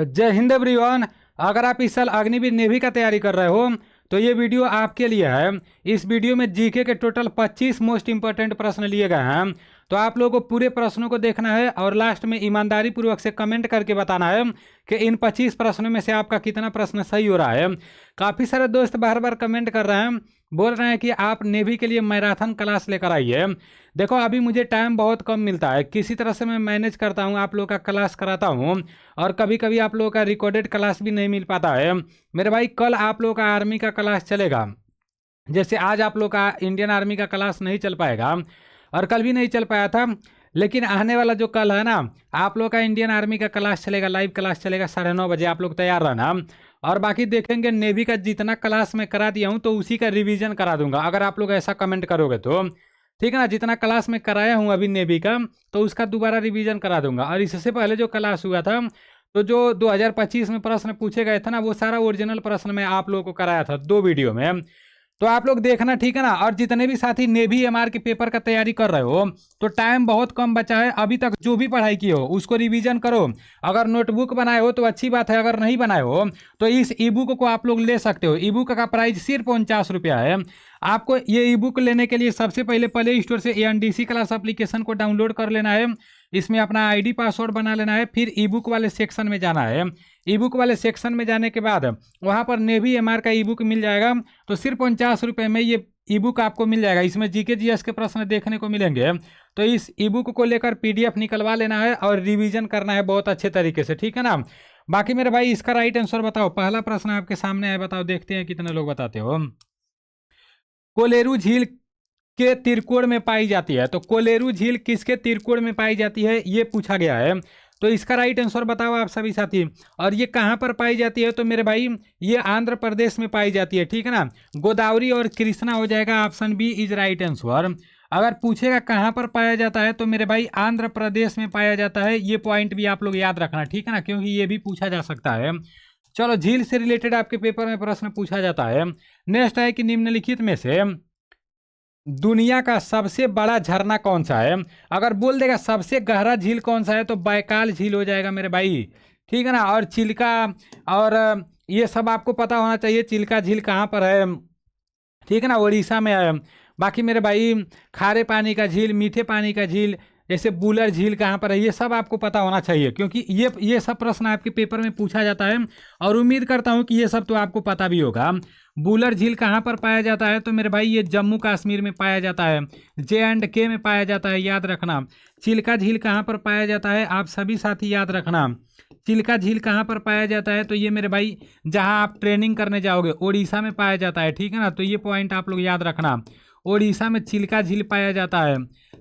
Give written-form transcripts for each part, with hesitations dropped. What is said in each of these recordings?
जय हिंद एवरीवन। अगर आप इस साल अग्निवीर नेवी का तैयारी कर रहे हो तो ये वीडियो आपके लिए है। इस वीडियो में जीके के टोटल 25 मोस्ट इंपॉर्टेंट प्रश्न लिए गए हैं। तो आप लोगों को पूरे प्रश्नों को देखना है और लास्ट में ईमानदारी पूर्वक से कमेंट करके बताना है कि इन 25 प्रश्नों में से आपका कितना प्रश्न सही हो रहा है। काफ़ी सारे दोस्त बार बार कमेंट कर रहे हैं, बोल रहे हैं कि आप नेवी के लिए मैराथन क्लास लेकर आइए। देखो अभी मुझे टाइम बहुत कम मिलता है, किसी तरह से मैं मैनेज करता हूँ, आप लोगों का क्लास कराता हूँ और कभी कभी आप लोगों का रिकॉर्डेड क्लास भी नहीं मिल पाता है। मेरे भाई कल आप लोगों का आर्मी का क्लास चलेगा, जैसे आज आप लोग का इंडियन आर्मी का क्लास नहीं चल पाएगा और कल भी नहीं चल पाया था, लेकिन आने वाला जो कल है ना, आप लोग का इंडियन आर्मी का क्लास चलेगा, लाइव क्लास चलेगा 9:30 बजे। आप लोग तैयार रहना। और बाकी देखेंगे नेवी का जितना क्लास मैं करा दिया हूँ तो उसी का रिवीजन करा दूंगा, अगर आप लोग ऐसा कमेंट करोगे तो। ठीक है ना, जितना क्लास मैं कराया हूँ अभी नेवी का तो उसका दोबारा रिवीजन करा दूंगा। और इससे पहले जो क्लास हुआ था तो जो 2025 में प्रश्न पूछे गए थे ना, वो सारा ओरिजिनल प्रश्न मैं आप लोगों को कराया था 2 वीडियो में। तो आप लोग देखना, ठीक है ना। और जितने भी साथी नेवी एमआर के पेपर का तैयारी कर रहे हो तो टाइम बहुत कम बचा है, अभी तक जो भी पढ़ाई की हो उसको रिवीजन करो। अगर नोटबुक बनाए हो तो अच्छी बात है, अगर नहीं बनाए हो तो इस ई बुक को आप लोग ले सकते हो। ई बुक का प्राइस सिर्फ 49 रुपया है। आपको ये ई बुक लेने के लिए सबसे पहले प्ले स्टोर से एनडीसी क्लास एप्लीकेशन को डाउनलोड कर लेना है, इसमें अपना आईडी पासवर्ड बना लेना है, फिर ई बुक वाले सेक्शन में जाना है। ई बुक वाले सेक्शन में जाने के बाद वहाँ पर नेवी एमआर का ई बुक मिल जाएगा। तो सिर्फ 49 रुपये में ये ई बुक आपको मिल जाएगा। इसमें जीके जीएस के प्रश्न देखने को मिलेंगे। तो इस ई बुक को लेकर पीडीएफ निकलवा लेना है और रिवीजन करना है बहुत अच्छे तरीके से, ठीक है ना। बाकी मेरे भाई इसका राइट आंसर बताओ। पहला प्रश्न आपके सामने है, बताओ, देखते हैं कितने लोग बताते हो। कोलेरू झील के त्रिकोण में पाई जाती है, तो कोलेरू झील किसके त्रिकोण में पाई जाती है ये पूछा गया है। तो इसका राइट आंसर बताओ आप सभी साथी। और ये कहाँ पर पाई जाती है, तो मेरे भाई ये आंध्र प्रदेश में पाई जाती है, ठीक है ना। गोदावरी और कृष्णा हो जाएगा, option B is right answer. अगर पूछेगा कहाँ पर पाया जाता है तो मेरे भाई आंध्र प्रदेश में पाया जाता है। ये पॉइंट भी आप लोग याद रखना, ठीक है ना, क्योंकि ये भी पूछा जा सकता है। चलो, झील से रिलेटेड आपके पेपर में प्रश्न पूछा जाता है। नेक्स्ट है कि निम्नलिखित में से दुनिया का सबसे बड़ा झरना कौन सा है। अगर बोल देगा सबसे गहरा झील कौन सा है तो बैकाल झील हो जाएगा मेरे भाई, ठीक है ना। और चिल्का और ये सब आपको पता होना चाहिए। चिल्का झील कहाँ पर है, ठीक है ना, उड़ीसा में है। बाकी मेरे भाई खारे पानी का झील, मीठे पानी का झील, जैसे बुलर झील कहाँ पर है, ये सब आपको पता होना चाहिए, क्योंकि ये सब प्रश्न आपके पेपर में पूछा जाता है। और उम्मीद करता हूँ कि ये सब तो आपको पता भी होगा। बुलर झील कहाँ पर पाया जाता है, तो मेरे भाई ये जम्मू कश्मीर में पाया जाता है, J&K में पाया जाता है, याद रखना। चिल्का झील कहाँ पर पाया जाता है, आप सभी साथी याद रखना। चिल्का झील कहाँ पर पाया जाता है, तो ये मेरे भाई जहाँ आप ट्रेनिंग करने जाओगे उड़ीसा में पाया जाता है, ठीक है ना। तो ये पॉइंट आप लोग याद रखना, उड़ीसा में चिल्का झील पाया जाता है।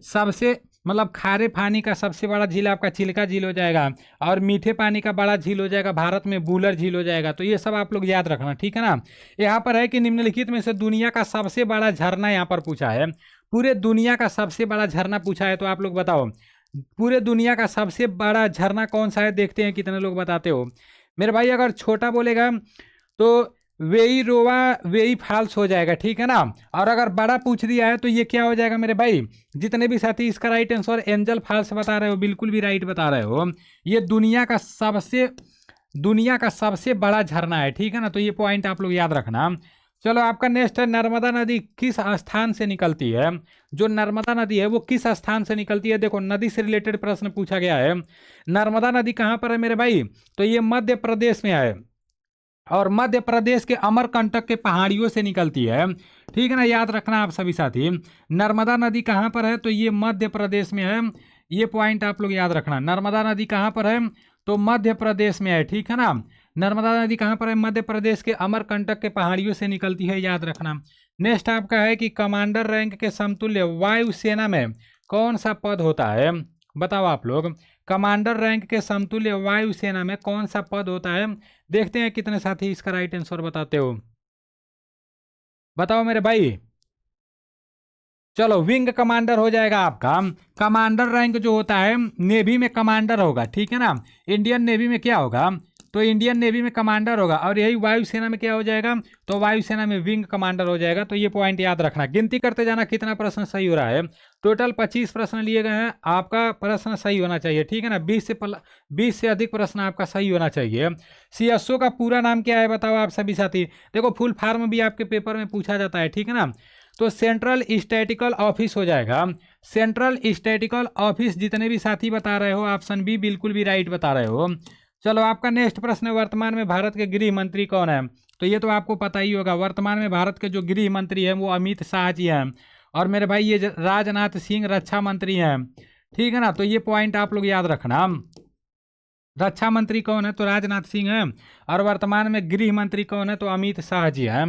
सबसे मतलब खारे पानी का सबसे बड़ा झील आपका चिल्का झील हो जाएगा और मीठे पानी का बड़ा झील हो जाएगा भारत में, बुलर झील हो जाएगा। तो ये सब आप लोग याद रखना, ठीक है ना। यहाँ पर है कि निम्नलिखित में से दुनिया का सबसे बड़ा झरना यहाँ पर पूछा है। पूरे दुनिया का सबसे बड़ा झरना पूछा है, तो आप लोग बताओ पूरे दुनिया का सबसे बड़ा झरना कौन सा है। देखते हैं कितने लोग बताते हो मेरे भाई। अगर छोटा बोलेगा तो वेईरोवा वेई फॉल्स हो जाएगा, ठीक है ना। और अगर बड़ा पूछ दिया है तो ये क्या हो जाएगा मेरे भाई। जितने भी साथी इसका राइट आंसर एंजल फॉल्स बता रहे हो, बिल्कुल भी राइट बता रहे हो। ये दुनिया का सबसे बड़ा झरना है, ठीक है ना। तो ये पॉइंट आप लोग याद रखना। चलो, आपका नेक्स्ट है नर्मदा नदी किस स्थान से निकलती है। जो नर्मदा नदी है वो किस स्थान से निकलती है। देखो नदी से रिलेटेड प्रश्न पूछा गया है। नर्मदा नदी कहाँ पर है मेरे भाई, तो ये मध्य प्रदेश में है और मध्य प्रदेश के अमरकंटक के पहाड़ियों से निकलती है, ठीक है ना। याद रखना आप सभी साथी। नर्मदा नदी कहाँ पर है, तो ये मध्य प्रदेश में है। ये पॉइंट आप लोग याद रखना। नर्मदा नदी कहाँ पर है, तो मध्य प्रदेश में है, ठीक है ना। नर्मदा नदी कहाँ पर है, मध्य प्रदेश के अमरकंटक के पहाड़ियों से निकलती है, याद रखना। नेक्स्ट आपका है कि कमांडर रैंक के समतुल्य वायुसेना में कौन सा पद होता है। बताओ आप लोग, कमांडर रैंक के समतुल्य वायुसेना में कौन सा पद होता है। देखते हैं कितने साथी इसका राइट आंसर बताते हो, बताओ मेरे भाई। चलो, विंग कमांडर हो जाएगा आपका। कमांडर रैंक जो होता है नेवी में कमांडर होगा, ठीक है ना। इंडियन नेवी में क्या होगा, तो इंडियन नेवी में कमांडर होगा, और यही वायुसेना में क्या हो जाएगा, तो वायुसेना में विंग कमांडर हो जाएगा। तो ये पॉइंट याद रखना, गिनती करते जाना कितना प्रश्न सही हो रहा है। टोटल 25 प्रश्न लिए गए हैं, आपका प्रश्न सही होना चाहिए, ठीक है ना। 20 से अधिक प्रश्न आपका सही होना चाहिए। सीएसओ का पूरा नाम क्या है बताओ आप सभी साथी। देखो फुल फॉर्म भी आपके पेपर में पूछा जाता है, ठीक है ना। तो सेंट्रल स्टैटिकल ऑफिस हो जाएगा, सेंट्रल स्टैटिकल ऑफिस। जितने भी साथी बता रहे हो ऑप्शन बी बिल्कुल भी राइट बता रहे हो। चलो आपका नेक्स्ट प्रश्न है, वर्तमान में भारत के गृह मंत्री कौन है। तो ये तो आपको पता ही होगा, वर्तमान में भारत के जो गृह मंत्री हैं वो अमित शाह जी हैं, और मेरे भाई ये राजनाथ सिंह रक्षा मंत्री हैं, ठीक है ना। तो ये पॉइंट आप लोग याद रखना। रक्षा मंत्री कौन है, तो राजनाथ सिंह है, और वर्तमान में गृह मंत्री कौन है, तो अमित शाह जी हैं।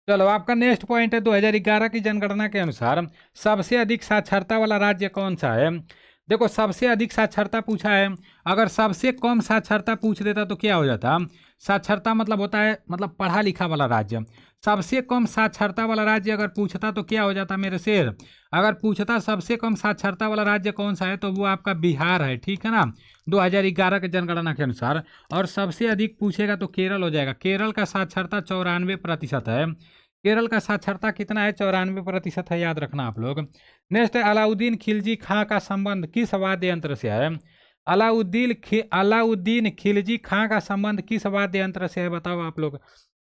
चलो आपका नेक्स्ट पॉइंट है, 2011 की जनगणना के अनुसार सबसे अधिक साक्षरता वाला राज्य कौन सा है। देखो सबसे अधिक साक्षरता पूछा है, अगर सबसे कम साक्षरता पूछ देता तो क्या हो जाता। साक्षरता मतलब होता है मतलब पढ़ा लिखा वाला राज्य। सबसे कम साक्षरता वाला राज्य अगर पूछता तो क्या हो जाता मेरे शेर, अगर पूछता सबसे कम साक्षरता वाला राज्य कौन सा है तो वो आपका बिहार है, ठीक है ना, 2011 के जनगणना के अनुसार। और सबसे अधिक पूछेगा तो केरल हो जाएगा, केरल का साक्षरता 94% है। केरल का साक्षरता कितना है, 94% है, याद रखना आप लोग। नेक्स्ट है, अलाउद्दीन खिलजी खां का संबंध किस वाद्य यंत्र से है। अलाउद्दीन खिलजी खां का संबंध किस वाद्य यंत्र से है बताओ आप लोग,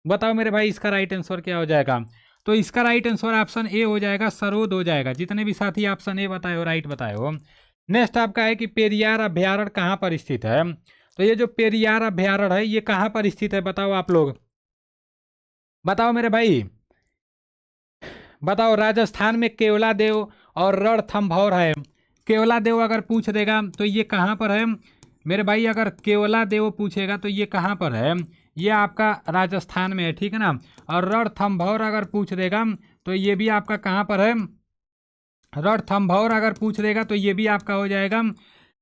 बताओ मेरे भाई इसका राइट आंसर क्या हो जाएगा। तो इसका राइट आंसर ऑप्शन ए हो जाएगा, सरोद हो जाएगा। जितने भी साथी ऑप्शन ए बताए हो राइट बताए हो। नेक्स्ट आपका है कि पेरियार अभ्यारण्य कहाँ पर स्थित है। तो ये जो पेरियार अभ्यारण्य है ये कहाँ पर स्थित है बताओ आप लोग, बताओ मेरे भाई बताओ। राजस्थान में केवलादेव और रणथंभौर है। केवलादेव अगर पूछ देगा तो ये कहाँ पर है मेरे भाई, अगर केवलादेव पूछेगा तो ये कहाँ पर है, ये आपका राजस्थान में है, ठीक है ना। और रणथंभौर अगर पूछ देगा तो ये भी आपका कहाँ पर है, रणथंभौर अगर पूछ देगा तो ये भी आपका हो जाएगा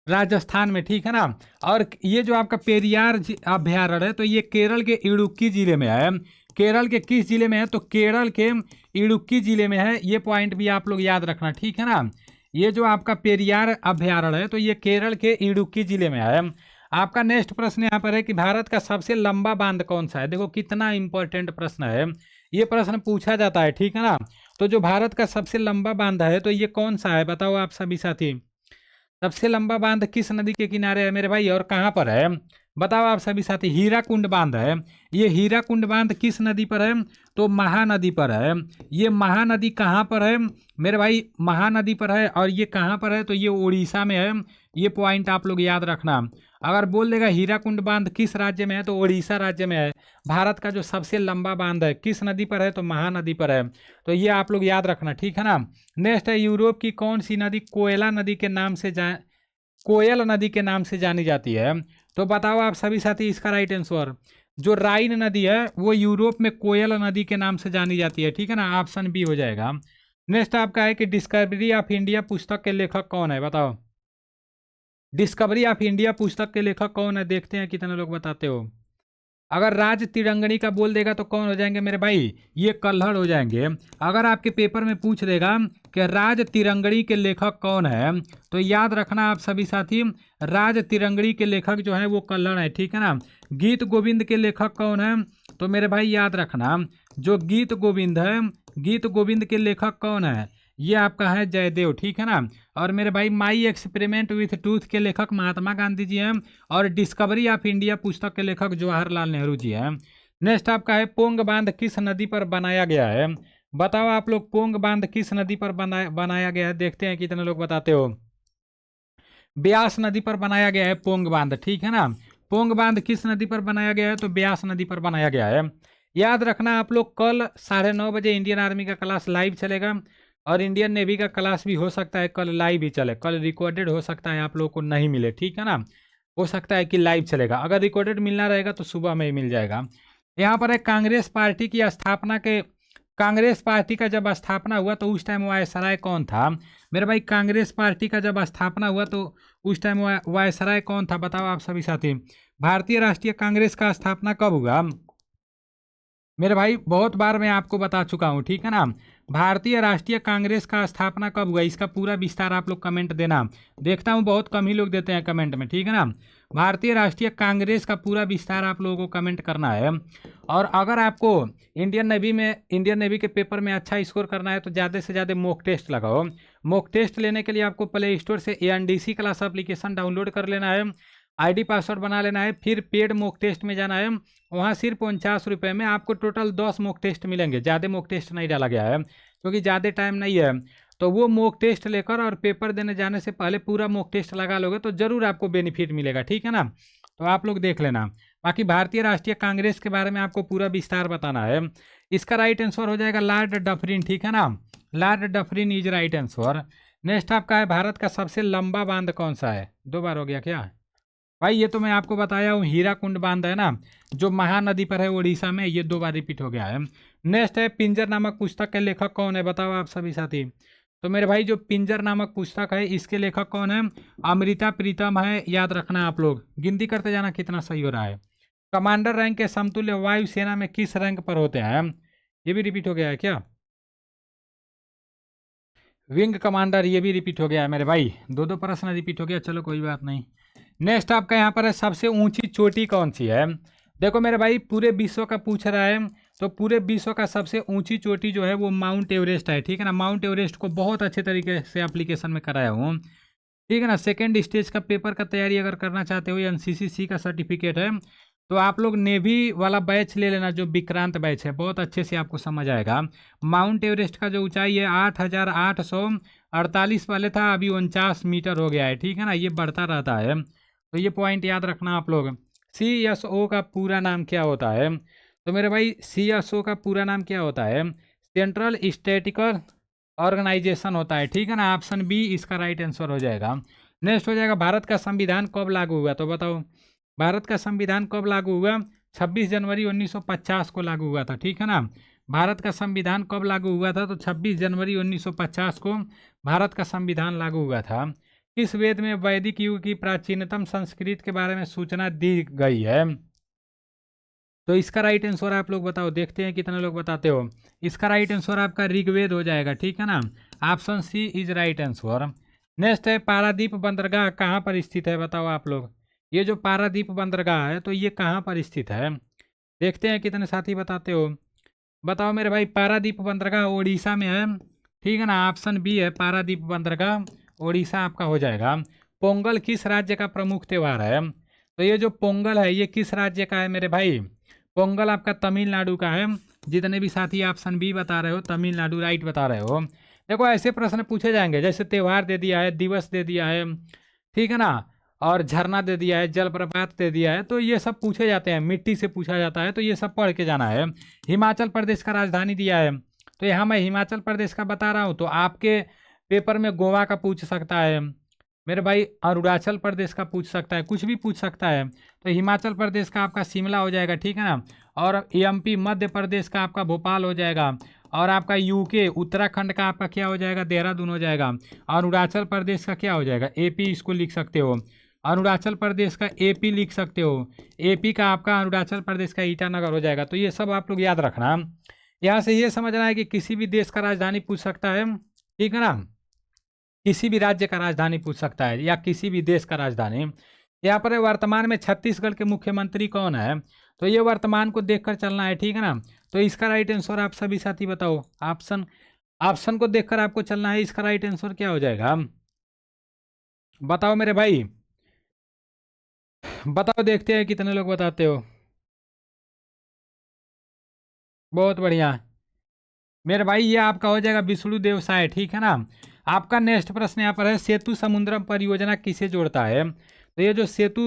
राजस्थान में, ठीक है ना। और ये जो आपका पेरियार अभ्यारण्य है तो ये केरल के इडुक्की जिले में है। केरल के किस जिले में है, तो केरल के इडुक्की जिले में है। ये पॉइंट भी आप लोग याद रखना, ठीक है ना। ये जो आपका पेरियार अभ्यारण्य है तो ये केरल के इडुक्की जिले में है। आपका नेक्स्ट प्रश्न यहाँ पर है कि भारत का सबसे लंबा बांध कौन सा है। देखो कितना इंपॉर्टेंट प्रश्न है, ये प्रश्न पूछा जाता है, ठीक है ना। तो जो भारत का सबसे लंबा बांध है तो ये कौन सा है बताओ आप सभी साथी। सबसे लंबा बांध किस नदी के किनारे है मेरे भाई और कहाँ पर है बताओ आप सभी साथी। हीराकुंड बांध है। ये हीराकुंड बांध किस नदी पर है, तो महानदी पर है। ये महानदी कहाँ पर है मेरे भाई, महानदी पर है। और ये कहाँ पर है, तो ये उड़ीसा में है। ये पॉइंट आप लोग याद रखना। अगर बोल देगा हीराकुंड बांध किस राज्य में है, तो उड़ीसा राज्य में है। भारत का जो सबसे लंबा बांध है किस नदी पर है, तो महानदी पर है। तो ये आप लोग याद रखना, ठीक है ना। नेक्स्ट है, यूरोप की कौन सी नदी कोयला नदी के नाम से कोयल नदी के नाम से जानी जाती है। तो बताओ आप सभी साथी इसका राइट आंसर। जो राइन नदी है वो यूरोप में कोयल नदी के नाम से जानी जाती है, ठीक है ना, ऑप्शन बी हो जाएगा। नेक्स्ट आपका है कि डिस्कवरी ऑफ इंडिया पुस्तक के लेखक कौन है बताओ। डिस्कवरी ऑफ इंडिया पुस्तक के लेखक कौन है, देखते हैं कितने लोग बताते हो। अगर राज तिरंगणी का बोल देगा तो कौन हो जाएंगे मेरे भाई, ये कल्हड़ हो जाएंगे। अगर आपके पेपर में पूछ देगा कि राज तिरंगणी के लेखक कौन है, तो याद रखना आप सभी साथी, राज तिरंगणी के लेखक जो है वो कल्हड़ है, ठीक है ना। गीत गोविंद के लेखक कौन है, तो मेरे भाई याद रखना, जो गीत गोविंद है, गीत गोविंद के लेखक कौन है, ये आपका है जयदेव, ठीक है ना। और मेरे भाई माई एक्सपेरिमेंट विथ ट्रूथ के लेखक महात्मा गांधी जी हैं। और डिस्कवरी ऑफ इंडिया पुस्तक के लेखक जवाहरलाल नेहरू जी हैं। नेक्स्ट आपका है, पोंग बांध किस नदी पर बनाया गया है। बताओ आप लोग, पोंग बांध किस नदी पर बनाया गया है, देखते हैं कितने लोग बताते हो। ब्यास नदी पर बनाया गया है पोंग बांध, ठीक है ना। पोंग बांध किस नदी पर बनाया गया है, तो ब्यास नदी पर बनाया गया है। याद रखना आप लोग, कल 9:30 बजे इंडियन आर्मी का क्लास लाइव चलेगा। और इंडियन नेवी का क्लास भी हो सकता है कल लाइव ही चले, कल रिकॉर्डेड हो सकता है आप लोगों को नहीं मिले, ठीक है ना। हो सकता है कि लाइव चलेगा, अगर रिकॉर्डेड मिलना रहेगा तो सुबह में ही मिल जाएगा। यहाँ पर है, कांग्रेस पार्टी की स्थापना के, कांग्रेस पार्टी का जब स्थापना हुआ तो उस टाइम वायसराय कौन था मेरे भाई। कांग्रेस पार्टी का जब स्थापना हुआ तो उस टाइम वायसराय कौन था, बताओ आप सभी साथी। भारतीय राष्ट्रीय कांग्रेस का स्थापना कब हुआ मेरे भाई, बहुत बार मैं आपको बता चुका हूँ, ठीक है ना। भारतीय राष्ट्रीय कांग्रेस का स्थापना कब हुआ, इसका पूरा विस्तार आप लोग कमेंट देना। देखता हूँ बहुत कम ही लोग देते हैं कमेंट में, ठीक है ना। भारतीय राष्ट्रीय कांग्रेस का पूरा विस्तार आप लोगों को कमेंट करना है। और अगर आपको इंडियन नेवी के पेपर में अच्छा स्कोर करना है तो ज़्यादा से ज़्यादा मॉक टेस्ट लगाओ। मॉक टेस्ट लेने के लिए आपको प्ले स्टोर से ANDC क्लास एप्लीकेशन डाउनलोड कर लेना है, ID पासवर्ड बना लेना है, फिर पेड मॉक टेस्ट में जाना है। वहाँ सिर्फ 49 रुपये में आपको टोटल 10 मॉक टेस्ट मिलेंगे। ज़्यादा मॉक टेस्ट नहीं डाला गया है क्योंकि ज़्यादा टाइम नहीं है। तो वो मॉक टेस्ट लेकर और पेपर देने जाने से पहले पूरा मॉक टेस्ट लगा लोगे तो ज़रूर आपको बेनिफिट मिलेगा, ठीक है ना। तो आप लोग देख लेना। बाकी भारतीय राष्ट्रीय कांग्रेस के बारे में आपको पूरा विस्तार बताना है। इसका राइट आंसर हो जाएगा लॉर्ड डफरिन, ठीक है ना। Lord Dufferin is right answer. Next आपका है, भारत का सबसे लंबा बांध कौन सा है। 2 बार हो गया क्या भाई, ये तो मैं आपको बताया हूँ, हीराकुंड बांध है ना, जो महानदी पर है उड़ीसा में, ये 2 बार रिपीट हो गया है। नेक्स्ट है, पिंजर नामक पुस्तक के लेखक कौन है, बताओ आप सभी साथी। तो मेरे भाई जो पिंजर नामक पुस्तक है इसके लेखक कौन है, अमृता प्रीतम है, याद रखना आप लोग, गिनती करते जाना कितना सही हो रहा है। कमांडर रैंक के समतुल्य वायुसेना में किस रैंक पर होते हैं, ये भी रिपीट हो गया है क्या। विंग कमांडर, ये भी रिपीट हो गया है मेरे भाई, 2 प्रश्न रिपीट हो गया, चलो कोई बात नहीं। नेक्स्ट आपका यहाँ पर है, सबसे ऊंची चोटी कौन सी है। देखो मेरे भाई पूरे विश्व का पूछ रहा है, तो पूरे विश्व का सबसे ऊंची चोटी जो है वो माउंट एवरेस्ट है, ठीक है ना। माउंट एवरेस्ट को बहुत अच्छे तरीके से एप्लीकेशन में कराया हूँ, ठीक है ना। सेकेंड स्टेज का पेपर का तैयारी अगर करना चाहते हो, NCCC का सर्टिफिकेट है, तो आप लोग नेवी वाला बैच ले लेना, जो विक्रांत बैच है, बहुत अच्छे से आपको समझ आएगा। माउंट एवरेस्ट का जो ऊंचाई है 8,848 वाले था, अभी 49 मीटर हो गया है, ठीक है ना। ये बढ़ता रहता है, तो ये पॉइंट याद रखना आप लोग। CSO का पूरा नाम क्या होता है, तो मेरे भाई CSO का पूरा नाम क्या होता है, सेंट्रल स्टैटिकल ऑर्गेनाइजेशन होता है, ठीक है ना। ऑप्शन बी इसका राइट आंसर हो जाएगा। नेक्स्ट हो जाएगा, भारत का संविधान कब लागू हुआ, तो बताओ भारत का संविधान कब लागू हुआ। 26 जनवरी 1950 को लागू हुआ था, ठीक है ना। भारत का संविधान कब लागू हुआ था, तो 26 जनवरी 1950 को भारत का संविधान लागू हुआ था। किस वेद में वैदिक युग की प्राचीनतम संस्कृत के बारे में सूचना दी गई है, तो इसका राइट आंसर आप लोग बताओ, देखते हैं कितने लोग बताते हो। इसका राइट आंसर आपका ऋग्वेद हो जाएगा, ठीक है ना। Option C is right answer. Next है, पारादीप बंदरगाह कहाँ पर स्थित है, बताओ आप लोग। ये जो पारादीप बंदरगाह है तो ये कहाँ पर स्थित है, देखते हैं कितने साथी बताते हो। बताओ मेरे भाई, पारादीप बंदरगाह उड़ीसा में है, ठीक है ना। ऑप्शन बी है, पारादीप बंदरगाह उड़ीसा आपका हो जाएगा। पोंगल किस राज्य का प्रमुख त्यौहार है, तो ये जो पोंगल है ये किस राज्य का है मेरे भाई, पोंगल आपका तमिलनाडु का है। जितने भी साथी ऑप्शन बी बता रहे हो, तमिलनाडु राइट बता रहे हो। देखो ऐसे प्रश्न पूछे जाएंगे, जैसे त्यौहार दे दिया है, दिवस दे दिया है, ठीक है ना, और झरना दे दिया है, जलप्रपात दे दिया है, तो ये सब पूछे जाते हैं, मिट्टी से पूछा जाता है, तो ये सब पढ़ के जाना है। हिमाचल प्रदेश का राजधानी दिया है, तो यहाँ मैं हिमाचल प्रदेश का बता रहा हूँ, तो आपके पेपर में गोवा का पूछ सकता है मेरे भाई, अरुणाचल प्रदेश का पूछ सकता है, कुछ भी पूछ सकता है। तो हिमाचल प्रदेश का आपका शिमला हो जाएगा, ठीक है ना। और MP मध्य प्रदेश का आपका भोपाल हो जाएगा। और आपका UK उत्तराखंड का आपका क्या हो जाएगा, देहरादून हो जाएगा। अरुणाचल प्रदेश का क्या हो जाएगा, AP इसको लिख सकते हो। अरुणाचल प्रदेश का AP लिख सकते हो। AP का आपका अरुणाचल प्रदेश का ईटानगर हो जाएगा। तो ये सब आप लोग याद रखना। यहाँ से ये समझना है कि किसी भी देश का राजधानी पूछ सकता है, ठीक है ना। किसी भी राज्य का राजधानी पूछ सकता है या किसी भी देश का राजधानी। यहाँ पर वर्तमान में छत्तीसगढ़ के मुख्यमंत्री कौन है, तो ये वर्तमान को देखकर चलना है, ठीक है ना। तो इसका राइट आंसर आप सभी साथी बताओ, ऑप्शन ऑप्शन को देखकर आपको चलना है। इसका राइट आंसर क्या हो जाएगा, बताओ मेरे भाई, बताओ, देखते हैं कितने लोग बताते हो। बहुत बढ़िया मेरे भाई, ये आपका हो जाएगा विष्णु देव साय, ठीक है ना। आपका नेक्स्ट प्रश्न यहाँ पर है, सेतु समुद्रम परियोजना किसे जोड़ता है, तो ये जो सेतु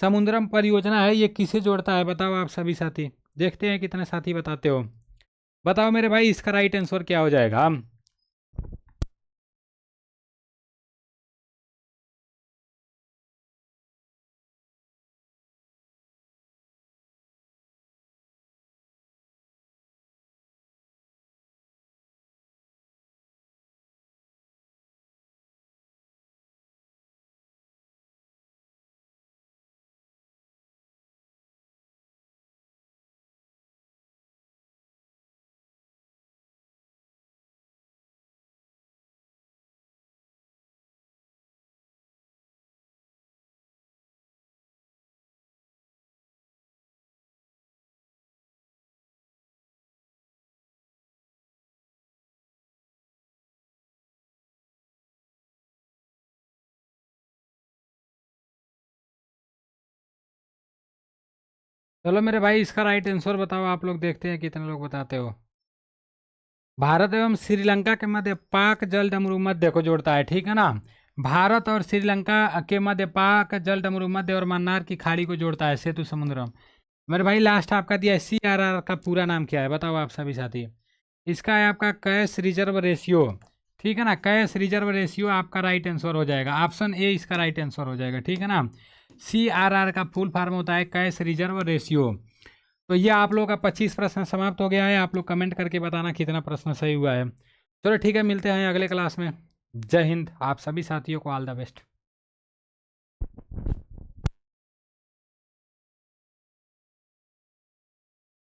समुद्रम परियोजना है ये किसे जोड़ता है, बताओ आप सभी साथी, देखते हैं कितने साथी बताते हो। बताओ मेरे भाई, इसका राइट आंसर क्या हो जाएगा। चलो मेरे भाई, इसका राइट आंसर बताओ आप लोग, देखते हैं कितने लोग बताते हो। भारत एवं श्रीलंका के मध्य पाक जल डमरू मध्य को जोड़ता है, ठीक है ना। भारत और श्रीलंका के मध्य पाक जल डमरू मध्य और मन्नार की खाड़ी को जोड़ता है सेतु समुद्रम। मेरे भाई लास्ट आपका दिया है CRR का पूरा नाम क्या है, बताओ आप सभी साथी। इसका है आपका कैश रिजर्व रेशियो, ठीक है ना। कैश रिजर्व रेशियो आपका राइट आंसर हो जाएगा, ऑप्शन ए इसका राइट आंसर हो जाएगा, ठीक है ना। CRR का फुल फॉर्म होता है कैश रिजर्व रेशियो। तो ये आप लोगों का 25 प्रश्न समाप्त हो गया है। आप लोग कमेंट करके बताना कितना प्रश्न सही हुआ है। चलो ठीक है, मिलते हैं अगले क्लास में। जय हिंद, आप सभी साथियों को ऑल द बेस्ट।